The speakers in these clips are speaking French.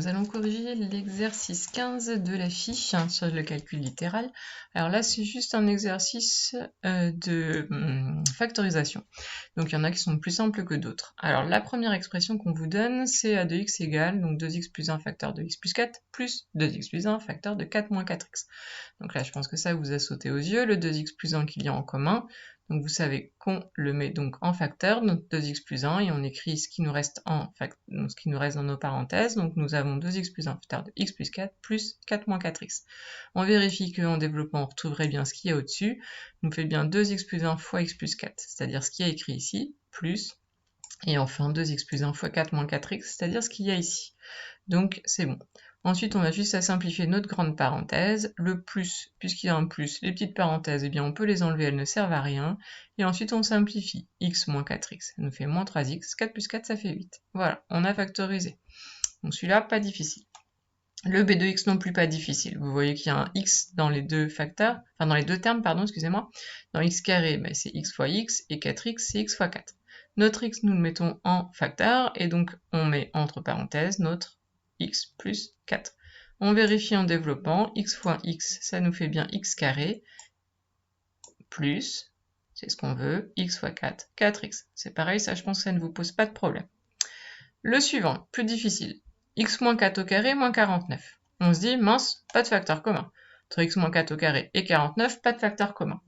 Nous allons corriger l'exercice 15 de la fiche sur le calcul littéral. Alors là, c'est juste un exercice de factorisation. Donc il y en a qui sont plus simples que d'autres. Alors la première expression qu'on vous donne, c'est a de x égale, donc 2x plus 1 facteur de x plus 4, plus 2x plus 1 facteur de 4 moins 4x. Donc là, je pense que ça vous a sauté aux yeux, le 2x plus 1 qu'il y a en commun. Donc vous savez qu'on le met donc en facteur, donc 2x plus 1, et on écrit ce qui nous reste ce qui nous reste dans nos parenthèses. Donc nous avons 2x plus 1 facteur de x plus 4 plus 4 moins 4x. On vérifie qu'en développant, on retrouverait bien ce qu'il y a au-dessus. Nous fait bien 2x plus 1 fois x plus 4, c'est-à-dire ce qu'il y a écrit ici, plus, et enfin 2x plus 1 fois 4 moins 4x, c'est-à-dire ce qu'il y a ici. Donc c'est bon. Ensuite, on a juste à simplifier notre grande parenthèse. Le plus, puisqu'il y a un plus, les petites parenthèses, eh bien on peut les enlever, elles ne servent à rien. Et ensuite, on simplifie. X moins 4x, ça nous fait moins 3x. 4 plus 4, ça fait 8. Voilà, on a factorisé. Donc celui-là, pas difficile. Le b de x non plus pas difficile. Vous voyez qu'il y a un x dans les deux facteurs, enfin dans les deux termes, pardon, excusez-moi. Dans x carré, ben, c'est x fois x, et 4x, c'est x fois 4. Notre x, nous le mettons en facteur, et donc on met entre parenthèses notre x plus 4. On vérifie en développant, x fois x, ça nous fait bien x carré, plus, c'est ce qu'on veut, x fois 4, 4x. C'est pareil, ça je pense que ça ne vous pose pas de problème. Le suivant, plus difficile, x moins 4 au carré moins 49. On se dit, mince, pas de facteur commun. Entre x moins 4 au carré et 49, pas de facteur commun.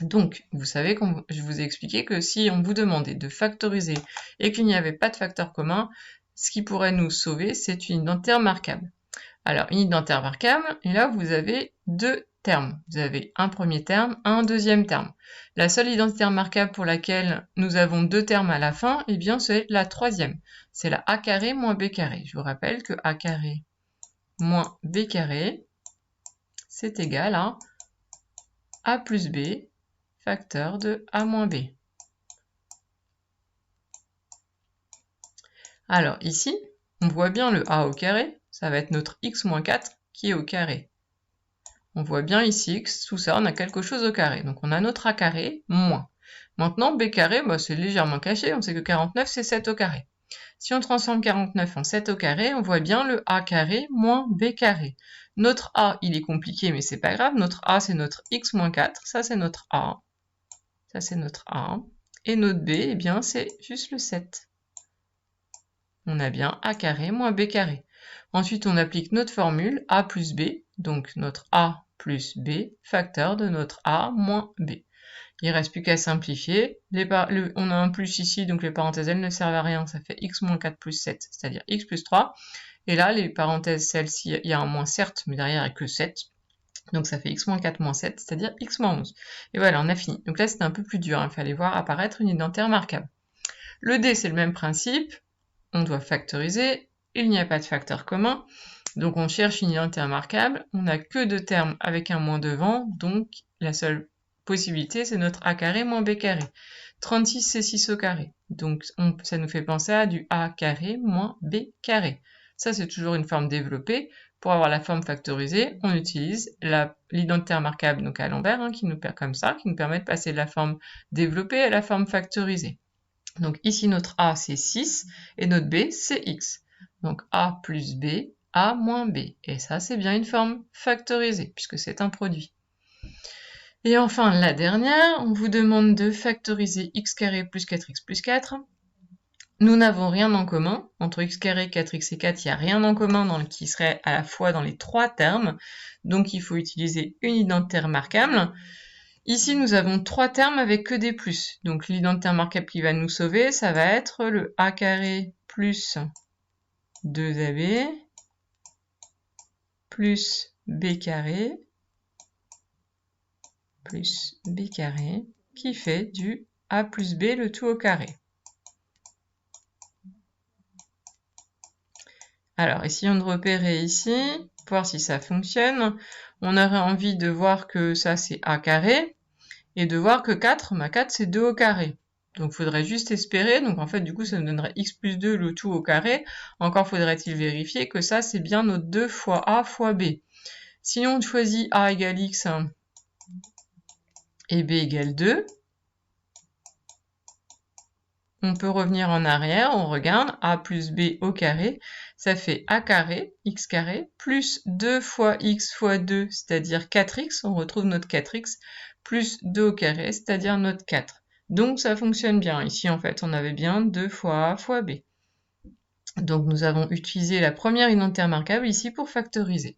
Donc, vous savez, comme je vous ai expliqué, que si on vous demandait de factoriser et qu'il n'y avait pas de facteur commun, ce qui pourrait nous sauver, c'est une identité remarquable. Alors, une identité remarquable, et là, vous avez deux termes. Vous avez un premier terme, un deuxième terme. La seule identité remarquable pour laquelle nous avons deux termes à la fin, eh bien, c'est la troisième. C'est la a carré moins b carré. Je vous rappelle que a carré moins b carré, c'est égal à a plus b facteur de a moins b. Alors ici, on voit bien le a au carré, ça va être notre x moins 4 qui est au carré. On voit bien ici que tout ça, on a quelque chose au carré. Donc on a notre a carré moins. Maintenant, b carré, bah, c'est légèrement caché, on sait que 49 c'est 7 au carré. Si on transforme 49 en 7 au carré, on voit bien le a carré moins b carré. Notre a, il est compliqué, mais c'est pas grave. Notre a, c'est notre x moins 4. Ça, c'est notre a. Ça, c'est notre a. Et notre b, eh bien, c'est juste le 7. On a bien a carré moins b carré. Ensuite, on applique notre formule a plus b, donc notre a plus b, facteur de notre a moins b. Il ne reste plus qu'à simplifier. On a un plus ici, donc les parenthèses, elles ne servent à rien. Ça fait x moins 4 plus 7, c'est-à-dire x plus 3. Et là, les parenthèses, celles-ci, il y a un moins certes, mais derrière, il n'y a que 7. Donc ça fait x moins 4 moins 7, c'est-à-dire x moins 11. Et voilà, on a fini. Donc là, c'était un peu plus dur. Il fallait voir apparaître une identité remarquable. Le d, c'est le même principe. On doit factoriser. Il n'y a pas de facteur commun. Donc on cherche une identité remarquable. On n'a que deux termes avec un moins devant. Donc la seule possibilité, c'est notre a carré moins b carré. 36, c'est 6 au carré. Donc ça nous fait penser à du a carré moins b carré. Ça, c'est toujours une forme développée. Pour avoir la forme factorisée, on utilise l'identité remarquable donc à l'envers, qui nous permet de passer de la forme développée à la forme factorisée. Donc ici, notre a, c'est 6, et notre b, c'est x. Donc a plus b, a moins b. Et ça, c'est bien une forme factorisée, puisque c'est un produit. Et enfin, la dernière, on vous demande de factoriser x carré plus 4x plus 4. Nous n'avons rien en commun. Entre x carré, 4x et 4, il n'y a rien en commun qui serait à la fois dans les trois termes. Donc il faut utiliser une identité remarquable. Ici, nous avons trois termes avec que des plus. Donc l'identité remarquable qui va nous sauver, ça va être le a carré plus 2ab plus b carré plus b carré, qui fait du a plus b le tout au carré. Alors, essayons de repérer ici, voir si ça fonctionne. On aurait envie de voir que ça, c'est a carré, et de voir que 4, 4, c'est 2 au carré. Donc, il faudrait juste espérer. Donc, en fait, du coup, ça nous donnerait x plus 2 le tout au carré. Encore faudrait-il vérifier que ça, c'est bien notre 2 fois a fois b. Si on choisit a égale x et b égale 2, on peut revenir en arrière, on regarde a plus b au carré, ça fait a carré, x carré, plus 2 fois x fois 2, c'est-à-dire 4x, on retrouve notre 4x, plus 2 au carré, c'est-à-dire notre 4. Donc ça fonctionne bien. Ici, en fait, on avait bien 2 fois a fois b. Donc nous avons utilisé la première identité remarquable ici pour factoriser.